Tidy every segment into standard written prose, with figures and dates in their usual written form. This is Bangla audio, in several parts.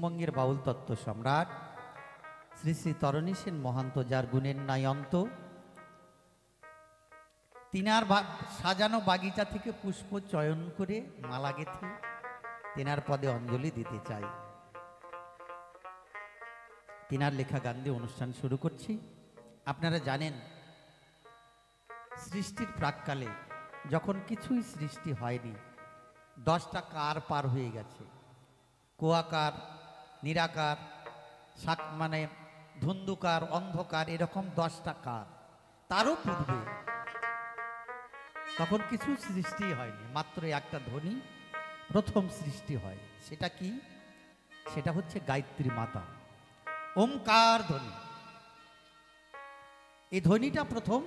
পশ্চিমবঙ্গের বাউল তত্ত্ব সম্রাট শ্রী শ্রী তরণী সেন মহান্ত, যার গুণের নাই অন্ত। তিনার সাজানো বাগিচা থেকে পুষ্প চয়ন করে মালা গেঁথে তিনার পদে অঞ্জলি দিতে চাই। তিনার লেখা গান দিয়ে অনুষ্ঠান শুরু করছি। আপনারা জানেন, সৃষ্টির প্রাককালে যখন কিছুই সৃষ্টি হয়নি, 10টা কার পার হয়ে গেছে। কুয়াকার, নিরাকার, মানে ধুন্ধুকার, অন্ধকার, এরকম 10টা কার। তারও পূর্বে তখন কিছু সৃষ্টি হয়নি, মাত্র একটা ধ্বনি প্রথম সৃষ্টি হয়। সেটা কি? সেটা হচ্ছে গায়ত্রী মাতা, ওমকার ধ্বনি। এই ধ্বনিটা প্রথম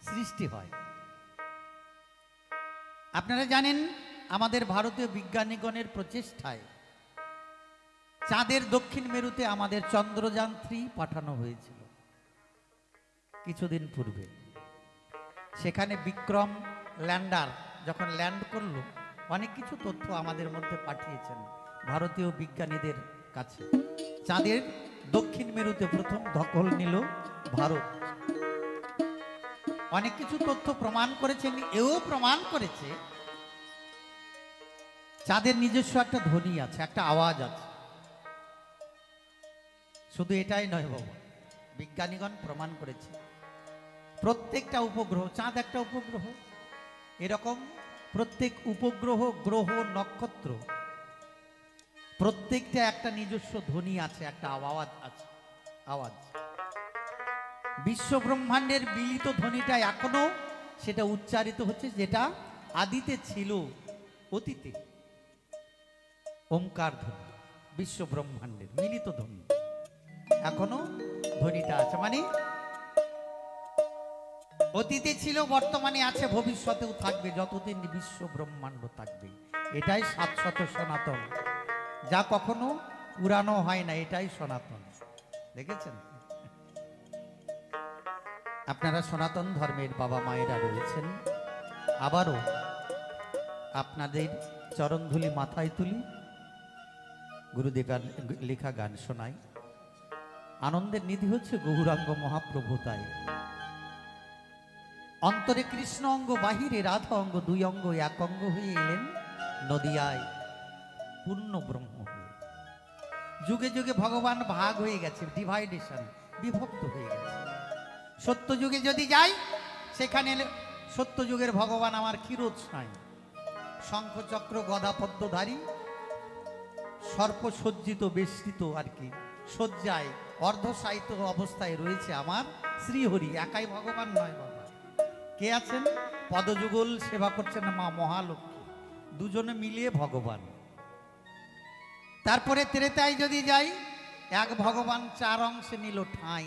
সৃষ্টি হয়। আপনারা জানেন, আমাদের ভারতীয় বিজ্ঞানীগণের প্রচেষ্টায় চাঁদের দক্ষিণ মেরুতে আমাদের চন্দ্রযান 3 পাঠানো হয়েছিল কিছুদিন পূর্বে। সেখানে বিক্রম ল্যান্ডার যখন ল্যান্ড করলো, অনেক কিছু তথ্য আমাদের মধ্যে পাঠিয়েছেন ভারতীয় বিজ্ঞানীদের কাছে। চাঁদের দক্ষিণ মেরুতে প্রথম দখল নিল ভারত। অনেক কিছু তথ্য প্রমাণ করেছেন, এও প্রমাণ করেছে চাঁদের নিজস্ব একটা ধ্বনি আছে, একটা আওয়াজ আছে। শুধু এটাই নয় বাবা, বিজ্ঞানীগণ প্রমাণ করেছে প্রত্যেকটা উপগ্রহ, চাঁদ একটা উপগ্রহ, এরকম প্রত্যেক উপগ্রহ, গ্রহ, নক্ষত্র প্রত্যেকটা একটা নিজস্ব ধ্বনি আছে, একটা আওয়াজ আছে। আওয়াজ বিশ্ব ব্রহ্মাণ্ডের মিলিত ধ্বনিটা এখনো সেটা উচ্চারিত হচ্ছে, যেটা আদিতে ছিল অতীতে। ওমকার ধ্বনি, বিশ্ব ব্রহ্মাণ্ডের মিলিত ধ্বনি, এখনো ধ্বনিটা আছে। মানে অতীতে ছিল, বর্তমানে আছে, ভবিষ্যতেও থাকবে, যতদিন বিশ্ব ব্রহ্মাণ্ড থাকবে। এটাই শাশ্বত সনাতন, যা কখনো পুরানো হয় না, এটাই সনাতন। দেখেছেন? আপনারা সনাতন ধর্মের বাবা মায়েরা রয়েছেন, আবারও আপনাদের চরণধুলি মাথায় তুলি, গুরুদেবের লেখা গান শোনাই। আনন্দের নিধি হচ্ছে গৌরাঙ্গ মহাপ্রভু, তাই অন্তরে কৃষ্ণ অঙ্গ, বাহিরে রাধা অঙ্গ, 2 অঙ্গ 1 অঙ্গ হয়ে এলেন নদিয়ায় পূর্ণ ব্রহ্ম হয়ে। যুগে যুগে ভগবান ভাগ হয়ে গেছে, ডিভাইডেশন, বিভক্ত হয়ে গেছে। সত্য যুগে যদি যাই, সেখানে সত্য যুগের ভগবান আমার ক্ষীরোৎসাই, শঙ্খ চক্র গদা পদ্মধারী, সর্পসজ্জিত বেষ্টিত আর কি শয্যায় অর্ধশায়িত অবস্থায় রয়েছে আমার শ্রীহরি। একাই ভগবান নয় বাবা, কে আছেন? পদযুগল সেবা করছেন মা মহালক্ষ্মী, দুজনে মিলিয়ে ভগবান। তারপরে ত্রেতায় যদি যাই, এক ভগবান 4 অংশে নিল ঠাঁই,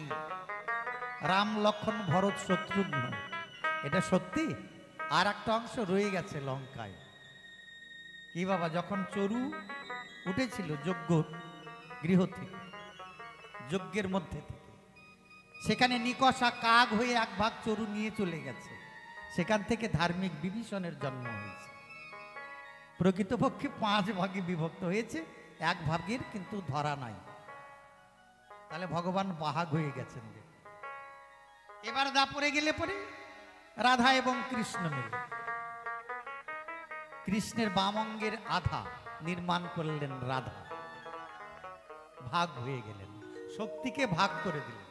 রাম লক্ষ্মণ ভরত শত্রুঘ্ন, এটা সত্যি। আর একটা অংশ রয়ে গেছে লঙ্কায়। কি বাবা? যখন চরু উঠেছিল যজ্ঞ গৃহ থেকে, যজ্ঞের মধ্যে থেকে, সেখানে নিকষা কাক হয়ে 1 ভাগ চরু নিয়ে চলে গেছে। সেখান থেকে ধার্মিক বিভীষণের জন্ম হয়েছে। প্রকৃতপক্ষে 5 ভাগে বিভক্ত হয়েছে, 1 ভাগের কিন্তু ধরা নাই। তাহলে ভগবান ভাগ হয়ে গেছেন। এবার দাপরে গেলে পরে রাধা এবং কৃষ্ণ মিলে কৃষ্ণের বাম অঙ্গের আধা নির্মাণ করলেন রাধা, ভাগ হয়ে গেলেন, শক্তিকে ভাগ করে দিলেন।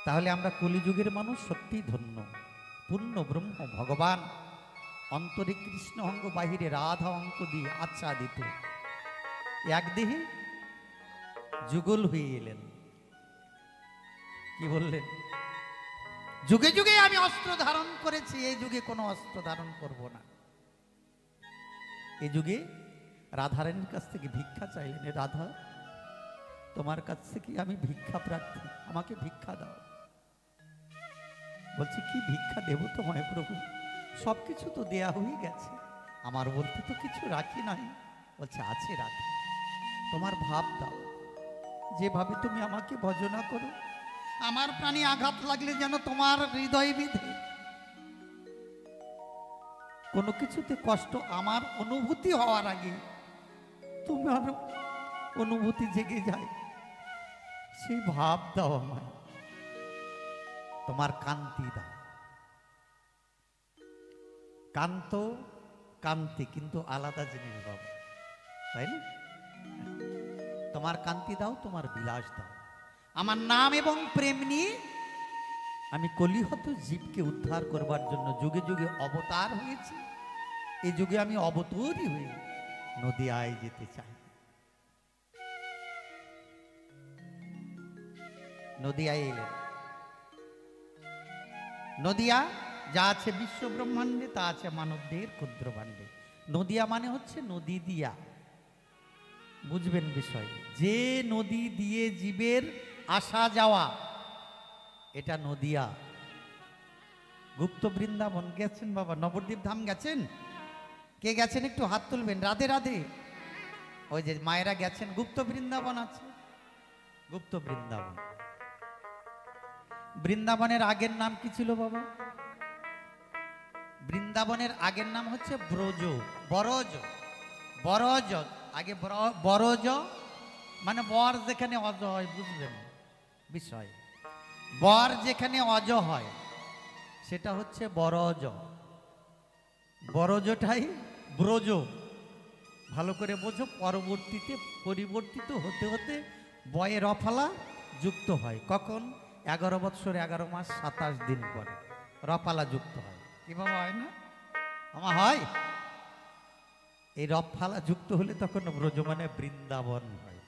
তাহলে আমরা কলিযুগের মানুষ সত্যি ধন্য। পূর্ণ ব্রহ্ম ভগবান অন্তরে কৃষ্ণ অঙ্গ, বাহিরে রাধা অঙ্গ দিয়ে আচ্ছাদিত এক দেহে যুগল হয়ে এলেন। কি বললেন? যুগে যুগে আমি অস্ত্র ধারণ করেছি, এই যুগে কোনো অস্ত্র ধারণ করব না। এই যুগে রাধারানীর কাছ থেকে ভিক্ষা চাইলেন, রাধা তোমার কাছ থেকে আমি ভিক্ষা প্রার্থী, আমাকে ভিক্ষা দাও। বলছে, কি ভিক্ষা দেব তোমায় প্রভু? সবকিছু তো দেয়া হয়ে গেছে, আমার বলতে তো কিছু রাখি নাই। বলছে, আছে রাধা, তোমার ভাব দাও, যেভাবে তুমি আমাকে ভজনা করো, আমার প্রাণে আঘাত লাগলে যেন তোমার হৃদয় বিধে। কোনো কিছুতে কষ্ট আমার অনুভূতি হওয়ার আগে তোমার অনুভূতি জেগে যায়, সেই ভাব দাও আমায়, তোমার কান্তি দাও। কান্ত কান্তি কিন্তু আলাদা জিনিস বাবা, তাই না? তোমার কান্তি দাও, তোমার বিলাস দাও। আমার নাম এবং প্রেম নিয়ে আমি কলিহত জীবকে উদ্ধার করবার জন্য যুগে যুগে অবতার হয়েছি। এই যুগে আমি অবতরই হয়ে নদিয়ায় যেতে চাই। নদিয়ায় এলেন। নদিয়া যা আছে বিশ্ব ব্রহ্মাণ্ডে তা আছে মানবদের ক্ষুদ্র ভাণ্ডে। নদিয়া মানে হচ্ছে নদী দিয়া, বুঝবেন বিষয়। যে নদী দিয়ে জীবের আসা যাওয়া, এটা নদিয়া। গুপ্ত বৃন্দাবন গেছেন বাবা? নবদ্বীপ ধাম গেছেন? কে গেছেন একটু হাত তুলবেন। রাধে রাধে। ওই যে মায়েরা গেছেন, গুপ্ত বৃন্দাবন আছে। গুপ্ত বৃন্দাবন, বৃন্দাবনের আগের নাম কি ছিল বাবা? বৃন্দাবনের আগের নাম হচ্ছে ব্রজ, বরজ। বরজ আগে, বরজ মানে বর যেখানে অজ হয়, বুঝবেন বিষয়। বর যেখানে অজ হয় সেটা হচ্ছে বরজ। বরজটাই ব্রজ, ভালো করে বোঝো। পরবর্তীতে পরিবর্তিত হতে হতে বয়ে রফালা যুক্ত হয়। কখন? 11 বৎসর 11 মাস 27 দিন পরে রফালা যুক্ত হয়। কি বাবা হয় না? আমার হয়। এই রফালা যুক্ত হলে তখন ব্রজ মানে বৃন্দাবন হয়,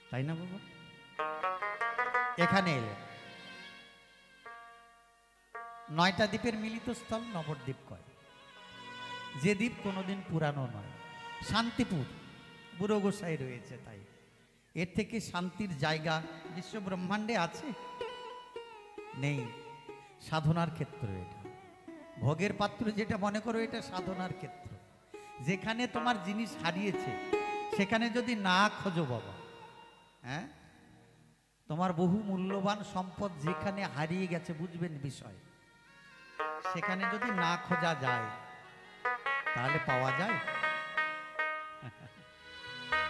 তাই না বাবা? এখানে এলে 9টা দ্বীপের মিলিত স্থল নবদ্বীপ কয়। যে দ্বীপ কোনোদিন পুরানো নয়, শান্তিপুর বুড়ো গোসাই রয়েছে, তাই এর থেকে শান্তির জায়গা বিশ্ব ব্রহ্মাণ্ডে আছে? নেই। সাধনার ক্ষেত্র এটা, ভোগের পাত্র যেটা মনে করো, এটা সাধনার ক্ষেত্র। যেখানে তোমার জিনিস হারিয়েছে সেখানে যদি না খোঁজো বাবা, হ্যাঁ, তোমার বহু মূল্যবান সম্পদ যেখানে হারিয়ে গেছে, বুঝবেন বিষয়, সেখানে যদি না খোঁজা যায় তাহলে পাওয়া যায়?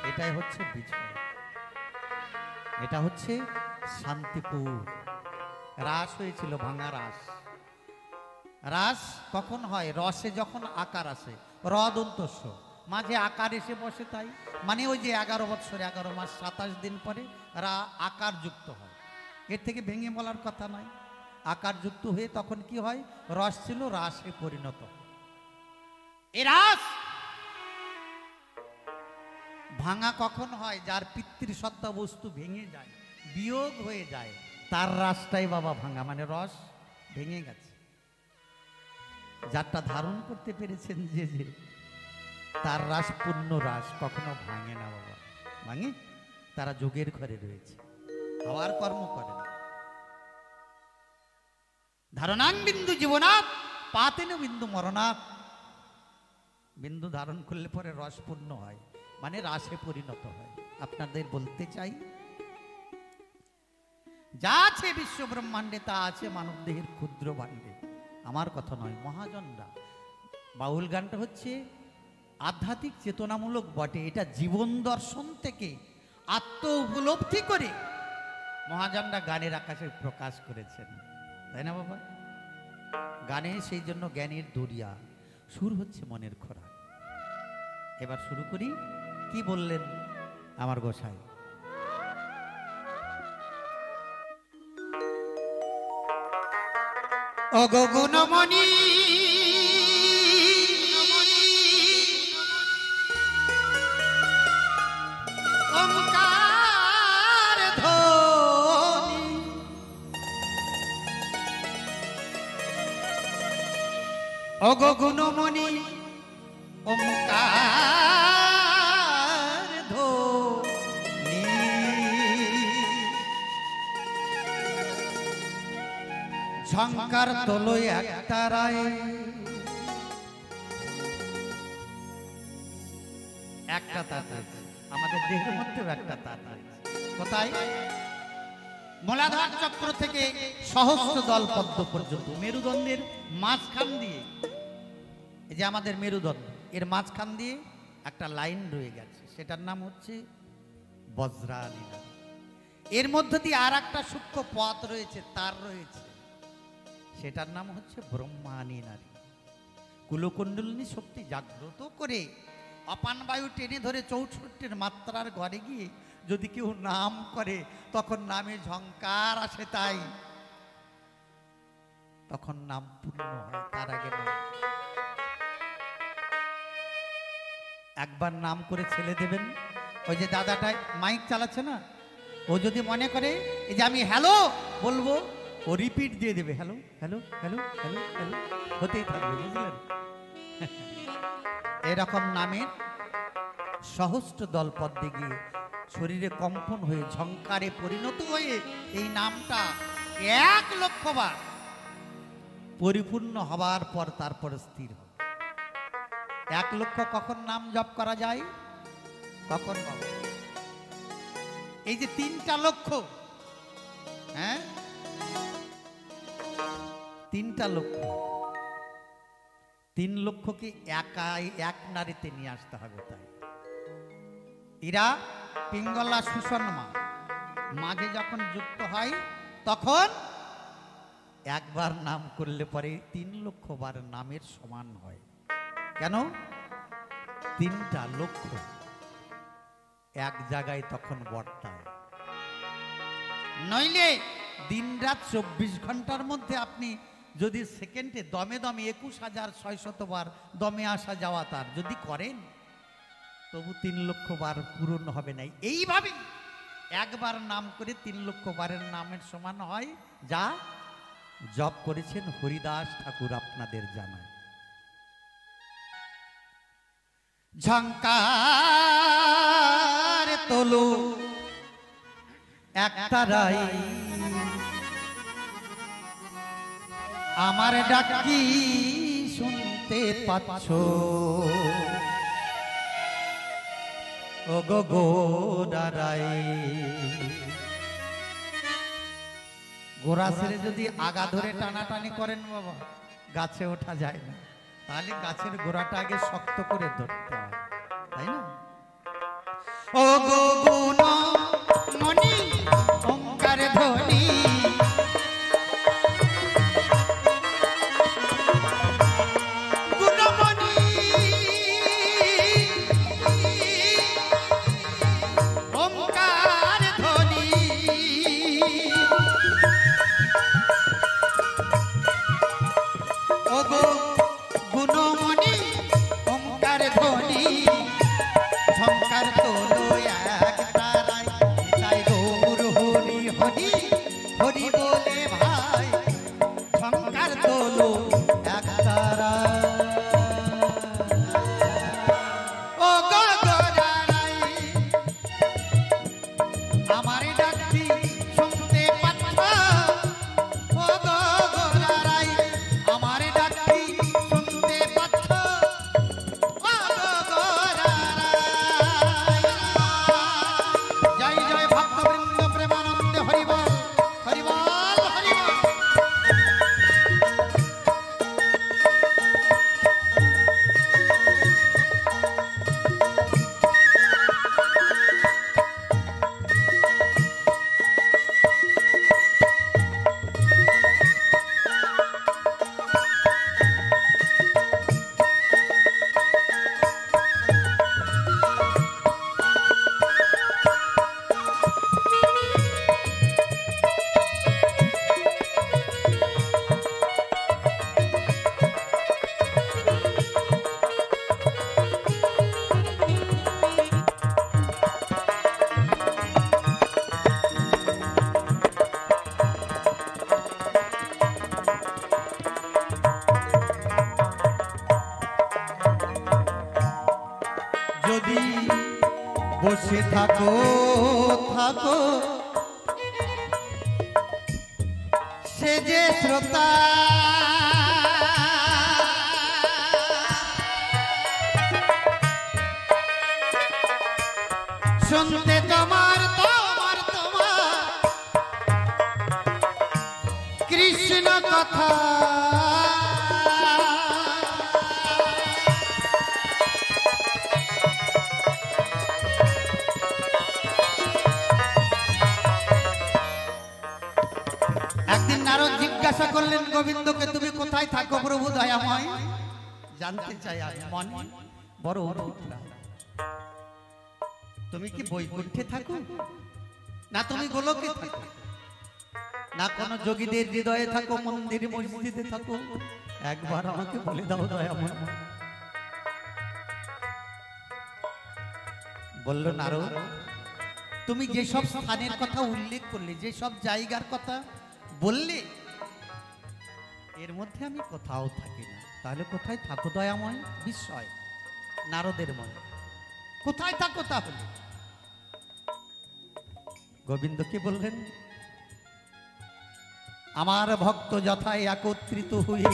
এটাই হচ্ছে বিষয়। এটা হচ্ছে শান্তিপুর। রাস হয়েছিল, ভাঙা রাস। রাস কখন হয়? রসে যখন আকার আসে, রদন্তস্য, মাঝে আকার এসে বসে, তাই মানে ওই যে 11 বৎসর 11 মাস 27 দিন পরে আকার যুক্ত হয়। এর থেকে ভেঙে বলার কথা নয়। আকার যুক্ত হয়ে তখন কি হয়? রস ছিল, রাসে পরিণত। এই রাস ভাঙা কখন হয়? যার পিতৃসত্তা বস্তু ভেঙে যায়, বিয়োগ হয়ে যায়, তার রাসটাই বাবা ভাঙা, মানে রস ভেঙে গেছে। যারটা ধারণ করতে পেরেছেন যে তার রাস পূর্ণ রাস, কখনো ভাঙে না বাবা। ভাঙে? তারা যোগের ঘরে রয়েছে, হওয়ার কর্ম করে না। ধারণাং বিন্দু জীবনাৎ পাতেন বিন্দু মরণাৎ। বিন্দু ধারণ করলে পরে রস পূর্ণ হয়, মানে রাসে পরিণত হয়। আপনাদের বলতে চাই, যা আছে বিশ্ব ব্রহ্মাণ্ডে তা আছে মানব দেহের ক্ষুদ্র ভাণ্ডে। আমার কথা নয়, মহাজনরা। বাউল গানটা হচ্ছে আধ্যাত্মিক চেতনামূলক বটে, এটা জীবন দর্শন থেকে আত্ম উপলব্ধি করে মহাজনরা গানের আকাশে প্রকাশ করেছেন, তাই না বাবা? গানে সেই জন্য জ্ঞানের দরিয়া, সুর হচ্ছে মনের খোরাক। এবার শুরু করি। কি বললেন আমার গোসাই? ওগো গুণমণি ওমকার ধ্বনি, ওগো গুণমণি ওমকার ধ্বনি, ঝংকার তোলো একটা রায়। একটা তাঁত আছে আমাদের দেহের মধ্যেও, একটা তাঁত আছে। কোথায়? মূলাধার চক্র থেকে সহস্র দল পদ্ম পর্যন্ত, মেরুদণ্ডের মাঝখান দিয়ে এই যে আমাদের মেরুদণ্ড, এর মাঝখান দিয়ে একটা লাইন রয়ে গেছে, সেটার নাম হচ্ছে বজ্রালী নারী। এর মধ্য দিয়ে আর একটা সূক্ষ্ম পথ রয়েছে, তার রয়েছে, সেটার নাম হচ্ছে ব্রহ্মাণী নারী। কুলকুণ্ডলিনী শক্তি জাগ্রত করে অপান বায়ু টেনে ধরে 64 মাত্রার ঘরে গিয়ে যদি কেউ নাম করে, তখন নামে ঝংকার আসে, তাই তখন নাম পূর্ণ হয়। তার আগে নাম একবার নাম করে ছেলে দেবেন। ওই যে দাদাটা মাইক চালাচ্ছে না, ও যদি মনে করে এই যে আমি হ্যালো বলবো, ও রিপিট দিয়ে দেবে, hello hello hello hello hello, হতেই থাকবে, বুঝলেন? এরকম নামের সহস্র দল পদ্মে গিয়ে শরীরে কম্পন হয়ে ঝংকারে পরিণত হয়ে এই নামটা 1 লক্ষ বার পরিপূর্ণ হবার পর তারপরে স্থির হবে। 1 লক্ষ কখন নাম জপ করা যায়? কখন বাবা? এই যে 3টা লক্ষ্য, হ্যাঁ 3টা লক্ষ্য, 3 লক্ষকে একাই এক নারীতে নিয়ে আসতে হবে। তাই এরা পিঙ্গলা সুষমা মাঝে যখন যুক্ত হয়, তখন একবার নাম করলে পরে 3 লক্ষ বার নামের সমান হয়। কেন? 3টা লক্ষ্য এক জায়গায় তখন বর্তায়। নইলে দিন রাত 24 ঘন্টার মধ্যে আপনি যদি সেকেন্ডে দমে দমে 21,600 বার দমে আসা যাওয়া তার যদি করেন, তবু 3 লক্ষ বার পূরণ হবে না। এইভাবে একবার নাম করে 3 লক্ষ বারের নামের সমান হয়, যা জপ করেছেন হরিদাস ঠাকুর আপনাদের জানায়। ঝংকার তোলো একতারাই, আমার ডাক কি শুনতে পাচ্ছ? ও গো গোড়ারাই, গোড়া ছেড়ে যদি আগা ধরে টানাটানি করেন বাবা, গাছে ওঠা যায় না। তাহলে গাছের গোড়াটা আগে শক্ত করে ধরতে হয়, তাই না? ও গো গুণ মনি ওঙ্কার ধ্বনি, যদি বসে থাকো থাকো সে যে শ্রোতা, শুনতে তোমার তোমার তোমার কৃষ্ণ কথা, জিজ্ঞাসা করলেন গোবিন্দকে, তুমি কোথায় থাকো প্রভু দয়াময়? জানতে চাই আমি মন বড় অনুপ্রাণ। তুমি কি বৈকুণ্ঠে থাকো, না তুমি গোলকে থাকো, না কোন যোগীদের হৃদয়ে থাকো, মন্দির মসজিদে থাকো? একবার আমাকে বলে দাও দয়াময়। বলল নারদ, তুমি যেসব স্থানের কথা উল্লেখ করলে, যেসব জায়গার কথা বললে, এর মধ্যে আমি কোথাও থাকি না। তাহলে কোথায় থাকো দয়াময়? বিস্ময় নারদের মনে। কোথায় থাকো তাহলে? গোবিন্দ কি বললেন? আমার ভক্ত যথায় একত্রিত হয়ে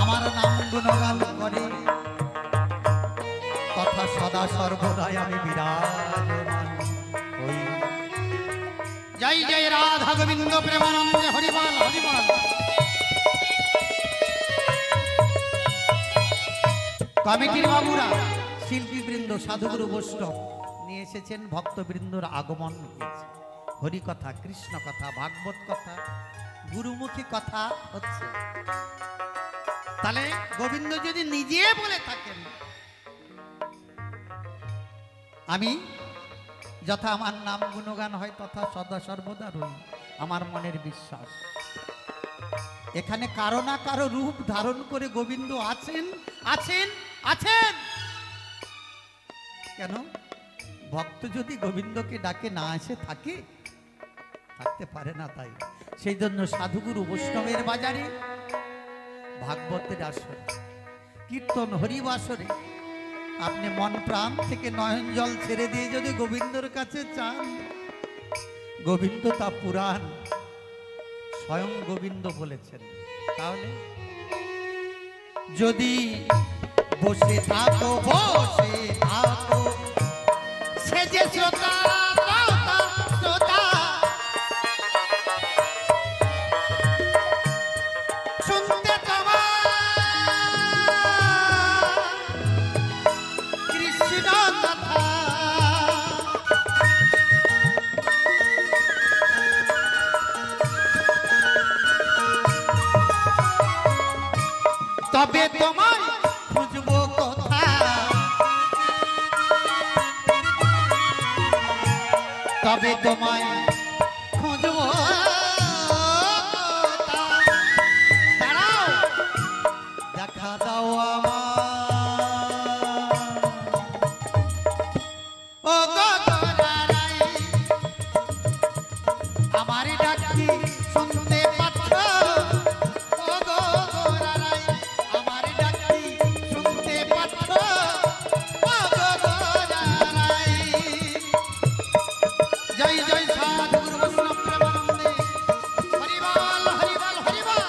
আমার নাম গুণগান করে, তথা সদা সর্বদাই আমি বিরাজমান হই। জয় জয় রাধা গোবিন্দ প্রেমানন্দে হরিবল হরিবল। কমিটির বাবুরা, শিল্পীবৃন্দ, সাধুগুরু বৈষ্ণব নিয়ে এসেছেন, ভক্তবৃন্দর আগমন হয়েছে। হরিকথা, কৃষ্ণ কথা, ভাগবত কথা, গুরুমুখী কথা হচ্ছে। তাহলে গোবিন্দ যদি নিজে বলে থাকেন, আমি যথা আমার নাম গুণগান হয় তথা সদা সর্বদা রই, আমার মনের বিশ্বাস। এখানে কারো না কারো রূপ ধারণ করে গোবিন্দ আছেন আছেন আছেন। কেন? ভক্ত যদি গোবিন্দকে ডাকে না এসে থাকে, থাকতে পারে না। তাই সেই জন্য সাধুগুরু বৈষ্ণবের বাজারে, ভাগবতের আসরে, কীর্তন হরিবাসরে আপনি মন প্রাণ থেকে নয়ন জল ছেড়ে দিয়ে যদি গোবিন্দর কাছে চান, গোবিন্দ তা পুরাণ স্বয়ং গোবিন্দ বলেছেন। তাহলে যদি বসে থাকো, বসে থাকো, সে যে শ্রোতা শ্রোতা শ্রোতা, শুনতে তোমার কৃষ্ণ কথা, তবে তোমায় খুঁজবো কোথা, তবে তোমায় খুঁজবো। দাঁড়াও, দেখা দাও আমার ডাকি শুনতে পাচ্ছ? আমার ডাকি শুনতে পাচ্ছ? জয় জয় সাধুগুরু বৈষ্ণব প্রেমানন্দে হরিবল হরিবল হরিবল।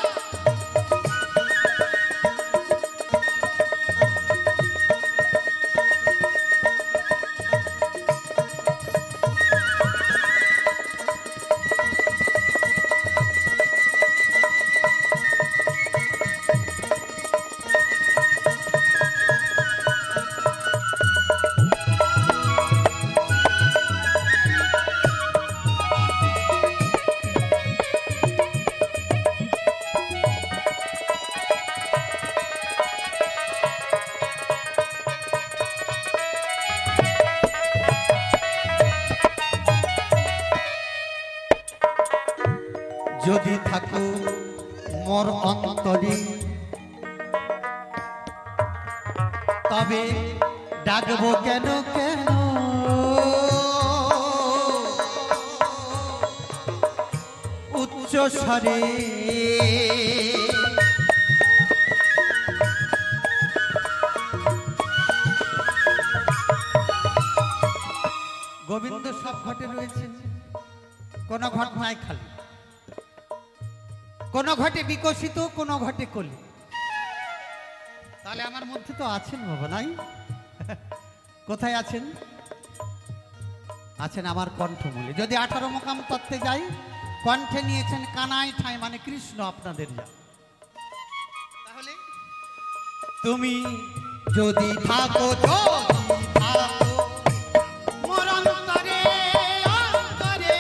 যদি থাকো মোর অন্তরে, তবে ডাকবো কেন কেন? উচ্চ স্বরে গোবিন্দ সব ঘটে রয়েছে, কোন ঘট নাই খালি। কোন ঘটে বিকশিত, কোন ঘটে কলি। তাহলে আমার মধ্যে তো আছেন বাবা, নাই? কোথায় আছেন? আছেন আমার কণ্ঠমূলে। যদি 18 মোকাম তত্ত্বে যাই, কণ্ঠে নিয়েছেন কানাই ঠাঁই, মানে কৃষ্ণ আপনাদের যা। তাহলে তুমি যদি থাকো, যদি থাকো মোর অন্তরে অন্তরে,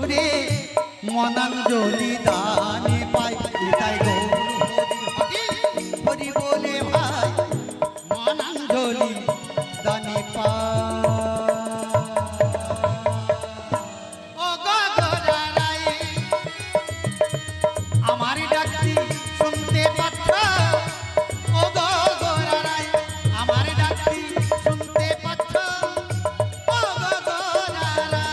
রে মনাঞ্জলি দানে পাই তাই গৌর হরি বলে ভাই মনাঞ্জলি দানে পাই। ও গগরারাই আমার ডাকটি শুনতে পাচ্ছ? ও গগরারাই আমার ডাকটি শুনতে পাচ্ছ? ও গগরারাই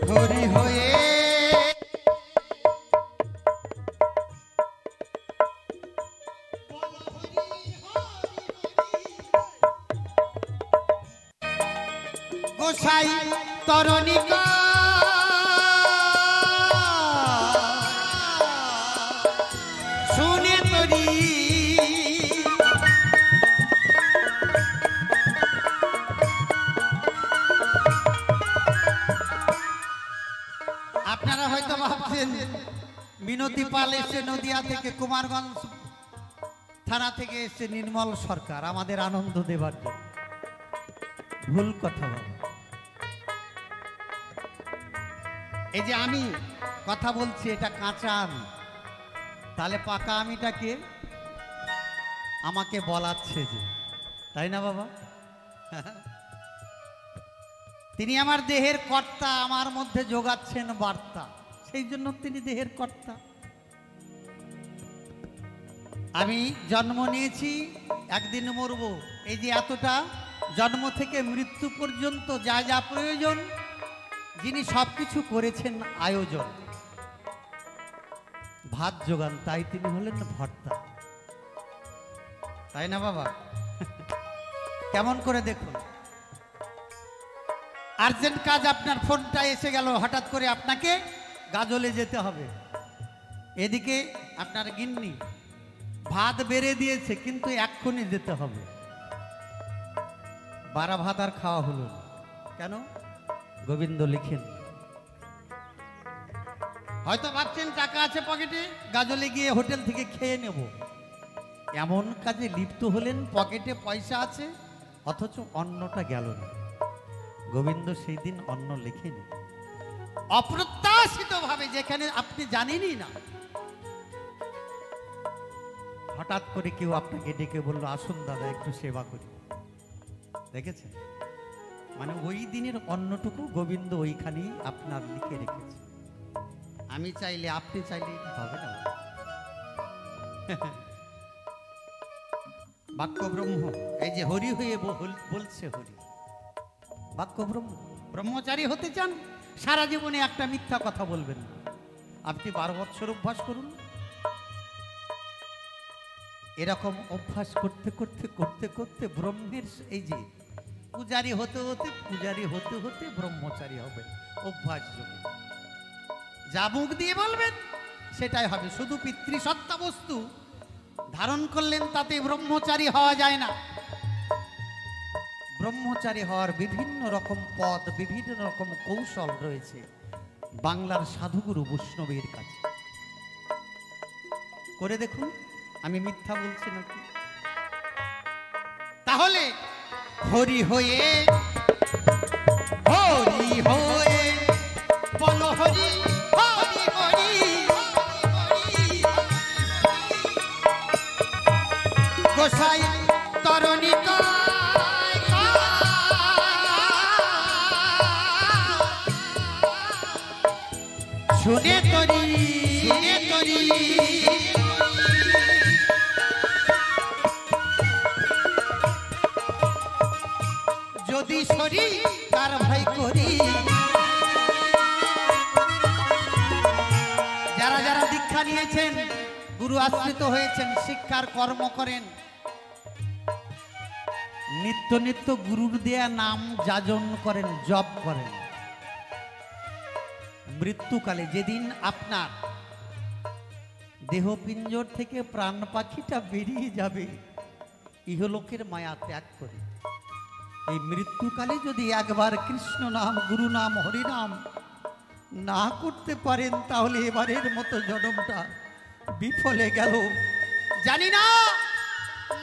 হরি হয়ে গোসাই তরণিকা শুনে তরি আপনারা হয়তো ভাবছেন মিনতি পাল এসে নদিয়া থেকে কুমারগঞ্জ থানা থেকে এসে নির্মল সরকার আমাদের আনন্দ দেবার জন্য। ভুল কথা বলে। এই যে আমি কথা বলছি এটা কাঁচা আম, তাহলে পাকা আমিটাকে আমাকে বলাচ্ছে যে, তাই না বাবা? তিনি আমার দেহের কর্তা, আমার মধ্যে যোগাচ্ছেন বার্তা, সেই জন্য তিনি দেহের কর্তা। আমি জন্ম নিয়েছি, একদিন মরব। এই যে এতটা জন্ম থেকে মৃত্যু পর্যন্ত যা যা প্রয়োজন যিনি সবকিছু করেছেন আয়োজন, ভাত যোগান, তাই তিনি হলেন ভর্তা। তাই না বাবা? কেমন করে দেখুন, আর্জেন্ট কাজ, আপনার ফোনটা এসে গেল হঠাৎ করে, আপনাকে গাজলে যেতে হবে। এদিকে আপনার গিন্নি ভাত বেড়ে দিয়েছে, কিন্তু এক্ষুনি যেতে হবে। বারা ভাত আর খাওয়া হলো না। কেন? গোবিন্দ লিখেন। হয়তো ভাবছেন টাকা আছে পকেটে, গাজলে গিয়ে হোটেল থেকে খেয়ে নেব। এমন কাজে লিপ্ত হলেন, পকেটে পয়সা আছে অথচ অন্নটা গেল না। গোবিন্দ সেই দিন অন্ন লেখেনি, অপ্রত্যাশিত ভাবে, যেখানে আপনি জানেনই না। হঠাৎ করে কেউ আপনাকে ডেকে বলল, আসুন দাদা একটু সেবা করি। দেখেছেন? মানে ওই দিনের অন্নটুকু গোবিন্দ ওইখানেই আপনার লিখে রেখেছে। আমি চাইলে, আপনি চাইলে হবে না। বাক্য ব্রহ্ম, এই যে হরি হয়ে বলছে হরি, বাক্য ব্রহ্ম। ব্রহ্মচারী হতে চান, সারা জীবনে একটা মিথ্যা কথা বলবেন না। আপনি 12 বছর অভ্যাস করুন। এরকম অভ্যাস করতে করতে করতে করতে ব্রহ্মের, এই যে পূজারী হতে হতে পূজারী হতে হতে ব্রহ্মচারী হবেন অভ্যাস যোগে। যা মুখ দিয়ে বলবেন সেটাই হবে। শুধু পিতৃসত্তা বস্তু ধারণ করলেন তাতে ব্রহ্মচারী হওয়া যায় না। ব্রহ্মচারী হওয়ার বিভিন্ন রকম পদ, বিভিন্ন রকম কৌশল রয়েছে বাংলার সাধুগুরু বৈষ্ণবের কাছে। করে দেখুন, আমি মিথ্যা বলছি নাকি? তাহলে হরি হয়ে, হরি হয়ে বলো হরি হরি হরি, গোসাই তরণিকা তরি যদি সরি কার ভয় করি। যারা যারা দীক্ষা নিয়েছেন, গুরু আশ্রিত হয়েছেন, শিক্ষার কর্ম করেন, নিত্য নিত্য গুরুর দেয়া নাম যাজন করেন, জপ করেন। মৃত্যুকালে যেদিন আপনার দেহপিঞ্জর থেকে প্রাণ পাখিটা বেরিয়ে যাবে, ইহলোকের মায়া ত্যাগ করে, এই মৃত্যুকালে যদি একবার কৃষ্ণ নাম, গুরু নাম, হরিনাম না করতে পারেন, তাহলে এবারের মতো জন্মটা বিফলে গেল। জানি না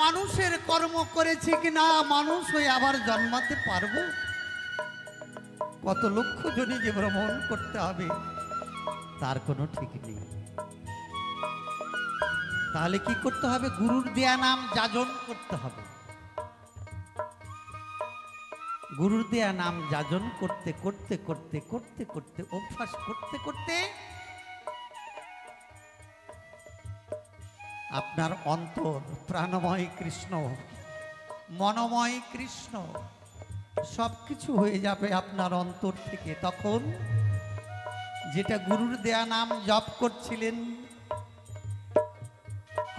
মানুষের কর্ম করেছি কিনা, মানুষ হয়ে আবার জন্মাতে পারবো। কত লক্ষ জনে যে ভ্রমণ করতে হবে তার কোনো ঠিক নেই। তাহলে কি করতে হবে? গুরুর দেয়া নাম যাজন করতে হবে। গুরুর দেয়া নাম যাজন করতে করতে করতে করতে করতে অভ্যাস করতে করতে আপনার অন্তর প্রাণময় কৃষ্ণ, মনময় কৃষ্ণ সবকিছু হয়ে যাবে আপনার অন্তর থেকে। তখন যেটা গুরুর দেয়া নাম জপ করছিলেন,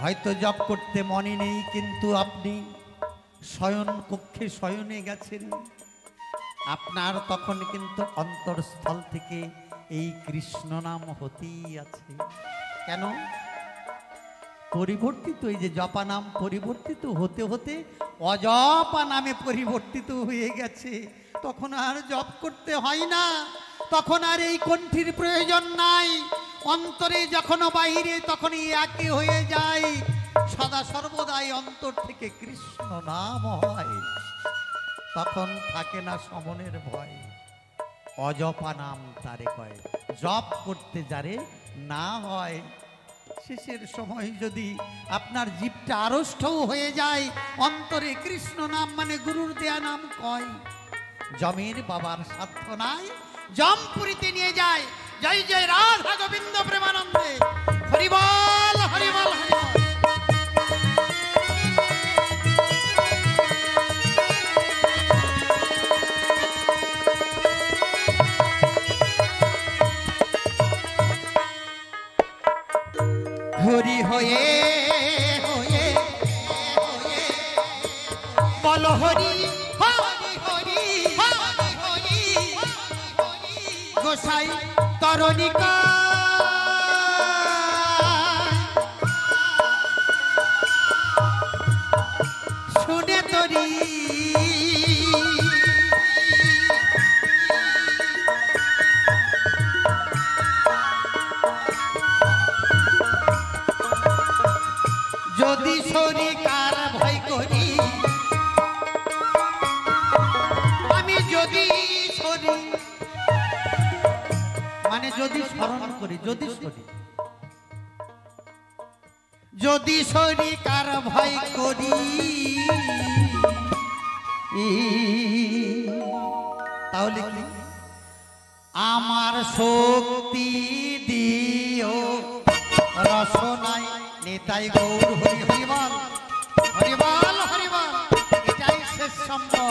হয়তো জপ করতে মনে নেই, কিন্তু আপনি শয়ন কক্ষে শয়নে গেছেন, আপনার তখন কিন্তু অন্তরস্থল থেকে এই কৃষ্ণ নাম হতেই আছে। কেন? পরিবর্তিত, এই যে জপা নাম পরিবর্তিত হতে হতে অজপা নামে পরিবর্তিত হয়ে গেছে। তখন আর জপ করতে হয় না, তখন আর এই কণ্ঠীর প্রয়োজন নাই। অন্তরে যখন বাহিরে তখনই একই হয়ে যায়। সদা সর্বদাই অন্তর থেকে কৃষ্ণ নাম হয়, তখন থাকে না সমনের ভয়। অজপা নাম তারে কয়, জপ করতে যারে না হয়। শেষের সময় যদি আপনার জীবটা আড়ষ্টও হয়ে যায়, অন্তরে কৃষ্ণ নাম মানে গুরুর দেয়া নাম কয়, জমের বাবার সাধ্য নাই, জমপুরীতে নিয়ে যায়। জয় জয় রাধা গোবিন্দ প্রেমানন্দে, হরিবল হরিবল হরিবল। হরি হয়ে হয়ে হয়ে বল হরি হরি হরি হরি হরি গোসাই তরণিকা শুনে তরি যদি শরী কার ভয় করি, আমি যদি শরী মানে যদি স্মরণ করি, যদি শরী যদি শরী কার ভয় করি, তাহলে কি? আমার শক্তি দিও রসনায় নেতাই গৌর হরি হরিবল হরিবল হরিবল। এটাই শেষ সম্ভব।